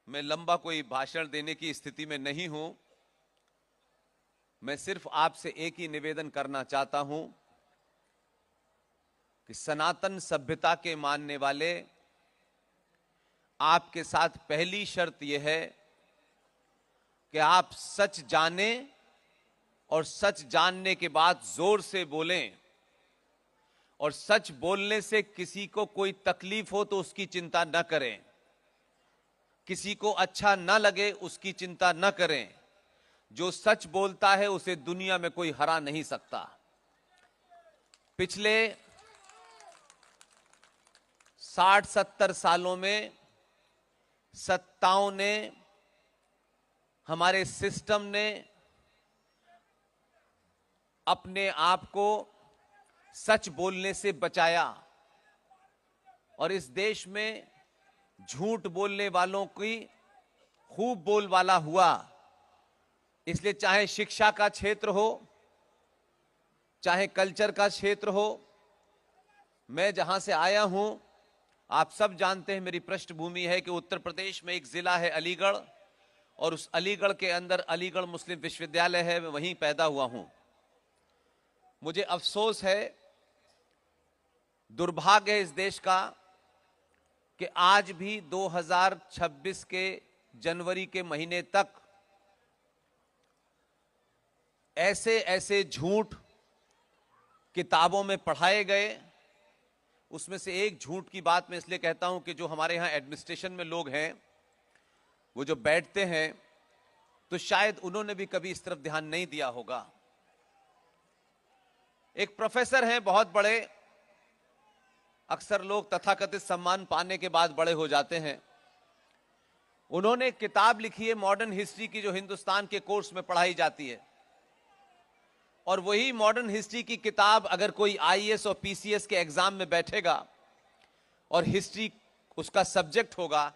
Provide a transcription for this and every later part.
मैं लंबा कोई भाषण देने की स्थिति में नहीं हूं। मैं सिर्फ आपसे एक ही निवेदन करना चाहता हूं कि सनातन सभ्यता के मानने वाले, आपके साथ पहली शर्त यह है कि आप सच जानें और सच जानने के बाद जोर से बोलें, और सच बोलने से किसी को कोई तकलीफ हो तो उसकी चिंता न करें, किसी को अच्छा न लगे उसकी चिंता न करें। जो सच बोलता है उसे दुनिया में कोई हरा नहीं सकता। पिछले 60-70 सालों में सत्ताओं ने, हमारे सिस्टम ने अपने आप को सच बोलने से बचाया, और इस देश में झूठ बोलने वालों की खूब बोलबाला हुआ। इसलिए चाहे शिक्षा का क्षेत्र हो, चाहे कल्चर का क्षेत्र हो, मैं जहां से आया हूं, आप सब जानते हैं, मेरी पृष्ठभूमि है कि उत्तर प्रदेश में एक जिला है अलीगढ़, और उस अलीगढ़ के अंदर अलीगढ़ मुस्लिम विश्वविद्यालय है। मैं वहीं पैदा हुआ हूं। मुझे अफसोस है, दुर्भाग्य है इस देश का कि आज भी 2026 के जनवरी के महीने तक ऐसे ऐसे झूठ किताबों में पढ़ाए गए। उसमें से एक झूठ की बात मैं इसलिए कहता हूं कि जो हमारे यहां एडमिनिस्ट्रेशन में लोग हैं, वो जो बैठते हैं, तो शायद उन्होंने भी कभी इस तरफ ध्यान नहीं दिया होगा। एक प्रोफेसर हैं, बहुत बड़े, अक्सर लोग तथाकथित सम्मान पाने के बाद बड़े हो जाते हैं। उन्होंने एक किताब लिखी है मॉडर्न हिस्ट्री की, जो हिंदुस्तान के कोर्स में पढ़ाई जाती है। और वही मॉडर्न हिस्ट्री की किताब अगर कोई आईएएस और पीसीएस के एग्जाम में बैठेगा और हिस्ट्री उसका सब्जेक्ट होगा,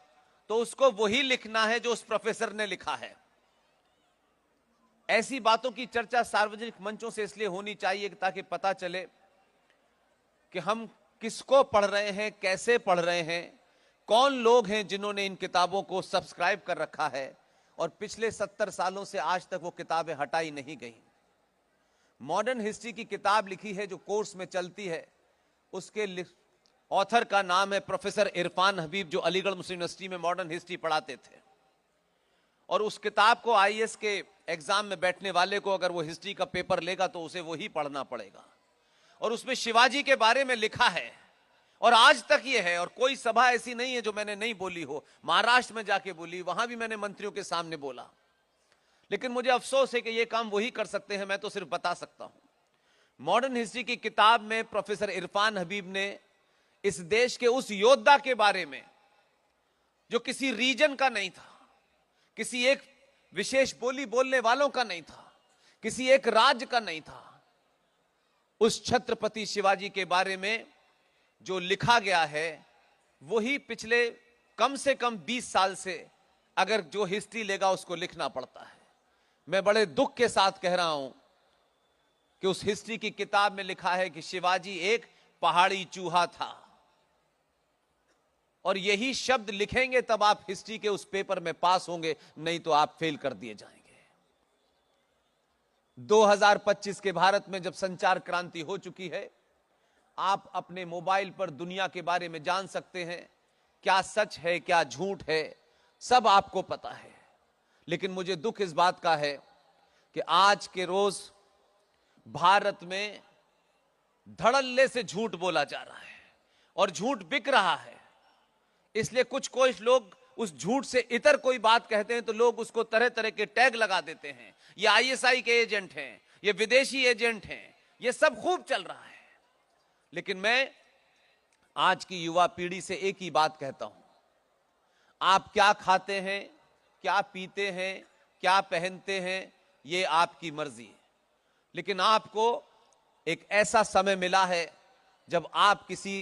तो उसको वही लिखना है जो उस प्रोफेसर ने लिखा है। ऐसी बातों की चर्चा सार्वजनिक मंचों से इसलिए होनी चाहिए ताकि पता चले कि हम किसको पढ़ रहे हैं, कैसे पढ़ रहे हैं, कौन लोग हैं जिन्होंने इन किताबों को सब्सक्राइब कर रखा है, और पिछले 70 सालों से आज तक वो किताबें हटाई नहीं गई। मॉडर्न हिस्ट्री की किताब लिखी है जो कोर्स में चलती है, उसके ऑथर का नाम है प्रोफेसर इरफान हबीब, जो अलीगढ़ मुस्लिम यूनिवर्सिटी में मॉडर्न हिस्ट्री पढ़ाते थे। और उस किताब को आईएएस के एग्जाम में बैठने वाले को अगर वो हिस्ट्री का पेपर लेगा तो उसे वही पढ़ना पड़ेगा। और उसमें शिवाजी के बारे में लिखा है, और आज तक ये है, और कोई सभा ऐसी नहीं है जो मैंने नहीं बोली हो। महाराष्ट्र में जाके बोली, वहां भी मैंने मंत्रियों के सामने बोला। लेकिन मुझे अफसोस है कि ये काम वही कर सकते हैं, मैं तो सिर्फ बता सकता हूं। मॉडर्न हिस्ट्री की किताब में प्रोफेसर इरफान हबीब ने इस देश के उस योद्धा के बारे में, जो किसी रीजन का नहीं था, किसी एक विशेष बोली बोलने वालों का नहीं था, किसी एक राज्य का नहीं था, उस छत्रपति शिवाजी के बारे में जो लिखा गया है, वही पिछले कम से कम 20 साल से अगर जो हिस्ट्री लेगा उसको लिखना पड़ता है। मैं बड़े दुख के साथ कह रहा हूं कि उस हिस्ट्री की किताब में लिखा है कि शिवाजी एक पहाड़ी चूहा था। और यही शब्द लिखेंगे तब आप हिस्ट्री के उस पेपर में पास होंगे, नहीं तो आप फेल कर दिए जाएंगे। 2025 के भारत में जब संचार क्रांति हो चुकी है, आप अपने मोबाइल पर दुनिया के बारे में जान सकते हैं, क्या सच है क्या झूठ है, सब आपको पता है। लेकिन मुझे दुख इस बात का है कि आज के रोज भारत में धड़ल्ले से झूठ बोला जा रहा है, और झूठ बिक रहा है। इसलिए कुछ लोग उस झूठ से इतर कोई बात कहते हैं तो लोग उसको तरह तरह के टैग लगा देते हैं। ये आईएसआई के एजेंट हैं, ये विदेशी एजेंट हैं, ये सब खूब चल रहा है। लेकिन मैं आज की युवा पीढ़ी से एक ही बात कहता हूं, आप क्या खाते हैं, क्या पीते हैं, क्या पहनते हैं, ये आपकी मर्जी है। लेकिन आपको एक ऐसा समय मिला है जब आप किसी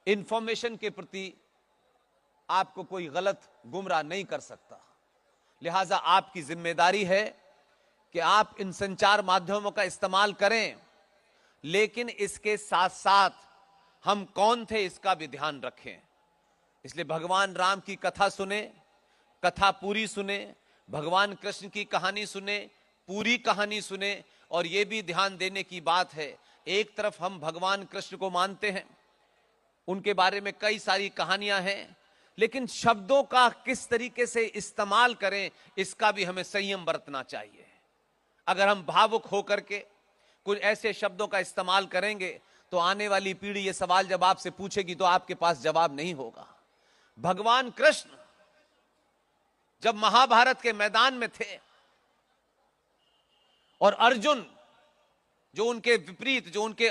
इंफॉर्मेशन के प्रति आपको कोई गलत गुमराह नहीं कर सकता। लिहाजा आपकी जिम्मेदारी है कि आप इन संचार माध्यमों का इस्तेमाल करें, लेकिन इसके साथ साथ हम कौन थे इसका भी ध्यान रखें। इसलिए भगवान राम की कथा सुने, कथा पूरी सुने, भगवान कृष्ण की कहानी सुने, पूरी कहानी सुने। और यह भी ध्यान देने की बात है, एक तरफ हम भगवान कृष्ण को मानते हैं, उनके बारे में कई सारी कहानियां हैं, लेकिन शब्दों का किस तरीके से इस्तेमाल करें इसका भी हमें संयम बरतना चाहिए। अगर हम भावुक होकर के कुछ ऐसे शब्दों का इस्तेमाल करेंगे तो आने वाली पीढ़ी ये सवाल जब आपसे पूछेगी तो आपके पास जवाब नहीं होगा। भगवान कृष्ण जब महाभारत के मैदान में थे और अर्जुन जो उनके विपरीत, जो उनके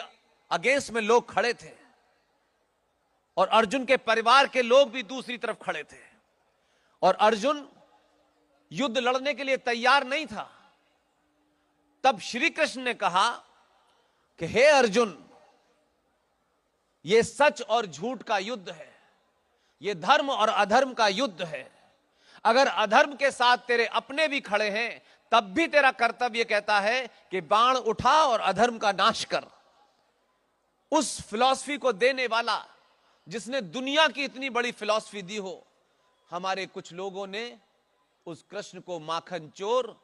अगेंस्ट में लोग खड़े थे, और अर्जुन के परिवार के लोग भी दूसरी तरफ खड़े थे, और अर्जुन युद्ध लड़ने के लिए तैयार नहीं था, तब श्री कृष्ण ने कहा कि हे अर्जुन, यह सच और झूठ का युद्ध है, यह धर्म और अधर्म का युद्ध है। अगर अधर्म के साथ तेरे अपने भी खड़े हैं तब भी तेरा कर्तव्य कहता है कि बाण उठा और अधर्म का नाश कर। उस फिलॉसफी को देने वाला जिसने दुनिया की इतनी बड़ी फिलॉसफी दी हो, हमारे कुछ लोगों ने उस कृष्ण को माखन चोर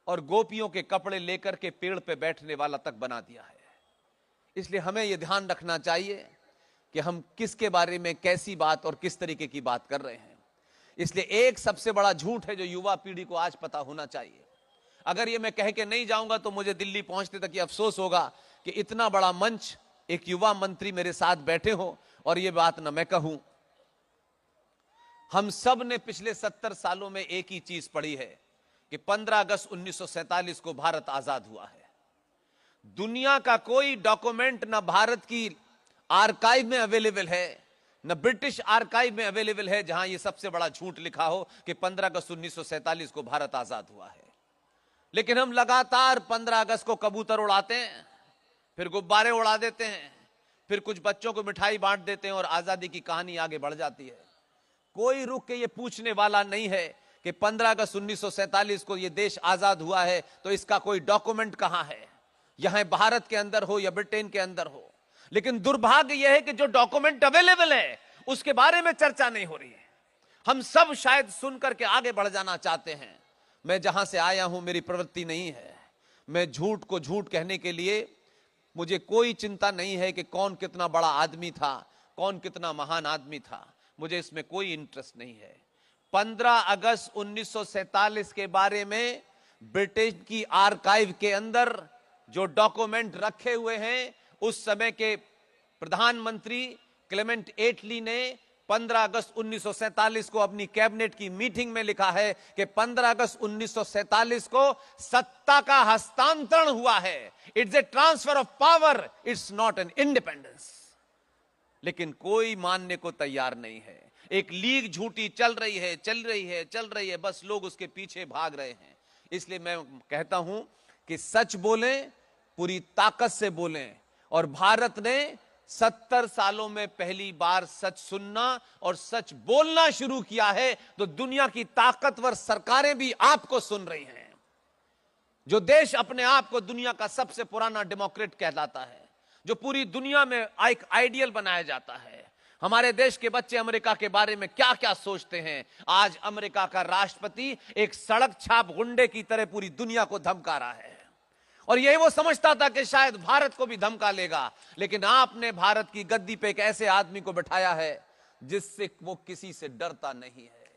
और गोपियों के कपड़े लेकर के पेड़ पे बैठने वाला तक बना दिया है। इसलिए हमें यह ध्यान रखना चाहिए कि हम किसके बारे में कैसी बात और किस तरीके की बात कर रहे हैं। इसलिए एक सबसे बड़ा झूठ है जो युवा पीढ़ी को आज पता होना चाहिए। अगर ये मैं कह के नहीं जाऊंगा तो मुझे दिल्ली पहुंचते तक ये अफसोस होगा कि इतना बड़ा मंच, एक युवा मंत्री मेरे साथ बैठे हो और ये बात ना मैं कहूं। हम सब ने पिछले 70 सालों में एक ही चीज पढ़ी है कि 15 अगस्त 1947 को भारत आजाद हुआ है। दुनिया का कोई डॉक्यूमेंट ना भारत की आर्काइव में अवेलेबल है, न ब्रिटिश आर्काइव में अवेलेबल है जहां यह सबसे बड़ा झूठ लिखा हो कि 15 अगस्त 1947 को भारत आजाद हुआ है। लेकिन हम लगातार 15 अगस्त को कबूतर उड़ाते हैं, फिर गुब्बारे उड़ा देते हैं, फिर कुछ बच्चों को मिठाई बांट देते हैं और आजादी की कहानी आगे बढ़ जाती है। कोई रुक के ये पूछने वाला नहीं है कि 15 अगस्त 1947 को यह देश आजाद हुआ है तो इसका कोई डॉक्यूमेंट कहां है, यहां भारत के अंदर हो या ब्रिटेन के अंदर हो। लेकिन दुर्भाग्य यह है कि जो डॉक्यूमेंट अवेलेबल है उसके बारे में चर्चा नहीं हो रही है। हम सब शायद सुनकर के आगे बढ़ जाना चाहते हैं। मैं जहां से आया हूं मेरी प्रवृत्ति नहीं है, मैं झूठ को झूठ कहने के लिए मुझे कोई चिंता नहीं है कि कौन कितना बड़ा आदमी था, कौन कितना महान आदमी था, मुझे इसमें कोई इंटरेस्ट नहीं है। 15 अगस्त 1947 के बारे में ब्रिटेन की आर्काइव के अंदर जो डॉक्यूमेंट रखे हुए हैं, उस समय के प्रधानमंत्री क्लेमेंट एटली ने 15 अगस्त 1947 को अपनी कैबिनेट की मीटिंग में लिखा है कि 15 अगस्त 1947 को सत्ता का हस्तांतरण हुआ है। It's a transfer of power, it's not an independence. लेकिन कोई मानने को तैयार नहीं है। एक लीग झूठी चल रही है, चल रही है, चल रही है, बस लोग उसके पीछे भाग रहे हैं। इसलिए मैं कहता हूं कि सच बोलें, पूरी ताकत से बोलें। और भारत ने 70 सालों में पहली बार सच सुनना और सच बोलना शुरू किया है, तो दुनिया की ताकतवर सरकारें भी आपको सुन रही हैं। जो देश अपने आप को दुनिया का सबसे पुराना डेमोक्रेट कहलाता है, जो पूरी दुनिया में एक आइडियल बनाया जाता है, हमारे देश के बच्चे अमेरिका के बारे में क्या क्या सोचते हैं। आज अमेरिका का राष्ट्रपति एक सड़क छाप गुंडे की तरह पूरी दुनिया को धमका रहा है, और यही वो समझता था कि शायद भारत को भी धमका लेगा। लेकिन आपने भारत की गद्दी पे एक ऐसे आदमी को बिठाया है जिससे वो किसी से डरता नहीं है।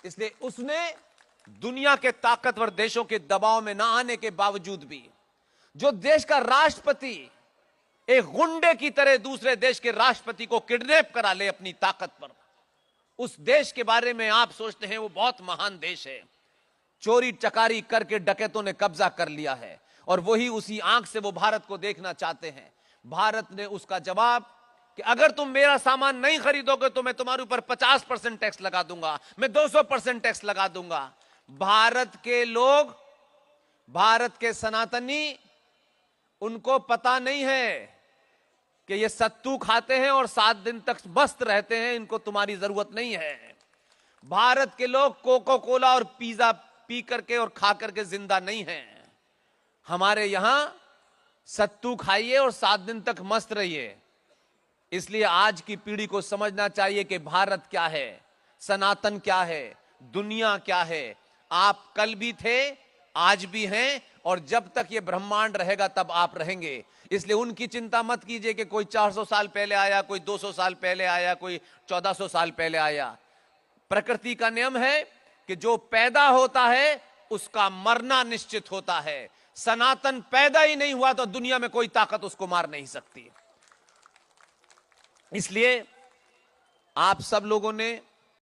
इसलिए उसने दुनिया के ताकतवर देशों के दबाव में ना आने के बावजूद भी, जो देश का राष्ट्रपति एक गुंडे की तरह दूसरे देश के राष्ट्रपति को किडनैप करा ले अपनी ताकत पर, उस देश के बारे में आप सोचते हैं वो बहुत महान देश है। चोरी चकारी करके डकैतों ने कब्जा कर लिया है, और वही उसी आंख से वो भारत को देखना चाहते हैं। भारत ने उसका जवाब कि अगर तुम मेरा सामान नहीं खरीदोगे तो मैं तुम्हारे ऊपर 50% टैक्स लगा दूंगा, मैं 200% टैक्स लगा दूंगा। भारत के लोग, भारत के सनातनी, उनको पता नहीं है कि ये सत्तू खाते हैं और 7 दिन तक मस्त रहते हैं, इनको तुम्हारी जरूरत नहीं है। भारत के लोग कोको कोला और पिज्जा पी करके और खा करके जिंदा नहीं हैं। हमारे यहां सत्तू खाइए और 7 दिन तक मस्त रहिए। इसलिए आज की पीढ़ी को समझना चाहिए कि भारत क्या है। सनातन क्या है, दुनिया क्या है। आप कल भी थे, आज भी हैं, और जब तक ये ब्रह्मांड रहेगा तब आप रहेंगे। इसलिए उनकी चिंता मत कीजिए कि कोई 400 साल पहले आया, कोई 200 साल पहले आया, कोई 1400 साल पहले आया। प्रकृति का नियम है कि जो पैदा होता है उसका मरना निश्चित होता है। सनातन पैदा ही नहीं हुआ तो दुनिया में कोई ताकत उसको मार नहीं सकती। इसलिए आप सब लोगों ने